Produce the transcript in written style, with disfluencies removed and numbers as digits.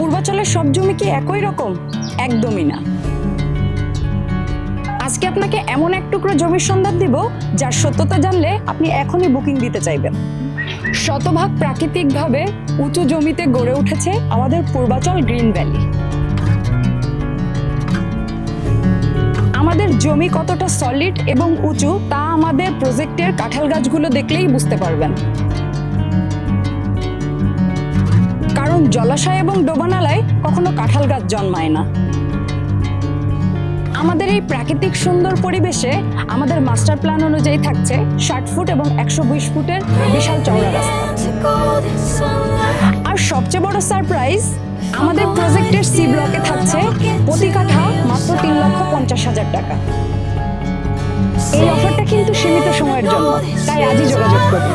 পূর্বাচলের সব জমি কি একই রকম? একদমই না। আজকে আপনাকে এমন এক টুকরো জমির সন্ধান দিব যার সত্যতা জানলে আপনি এখনই বুকিং দিতে চাইবেন। শতভাগ প্রাকৃতিকভাবে উঁচু জমিতে গড়ে উঠেছে আমাদের পূর্বাচল গ্রিন ভ্যালি। আমাদের জমি কতটা সলিড এবং উঁচু তা আমাদের প্রজেক্টের কাঁঠাল গাছগুলো দেখলেই বুঝতে পারবেন। কারণ জলাশয় এবং ডোবানালায় কখনো কাঁঠাল গাছ জন্মায় না। আমাদের এই প্রাকৃতিক সুন্দর পরিবেশে আমাদের মাস্টার প্ল্যান অনুযায়ী থাকছে 60 ফুট এবং 120 ফুটের বিশাল চওড়া রাস্তা। আর সবচেয়ে বড় সারপ্রাইজ, আমাদের প্রজেক্টের সি ব্লকে থাকছে প্রতি কাঠা মাত্র 3,50,000 টাকা। এই অফারটা কিন্তু সীমিত সময়ের জন্য, তাই আজই যোগাযোগ করুন।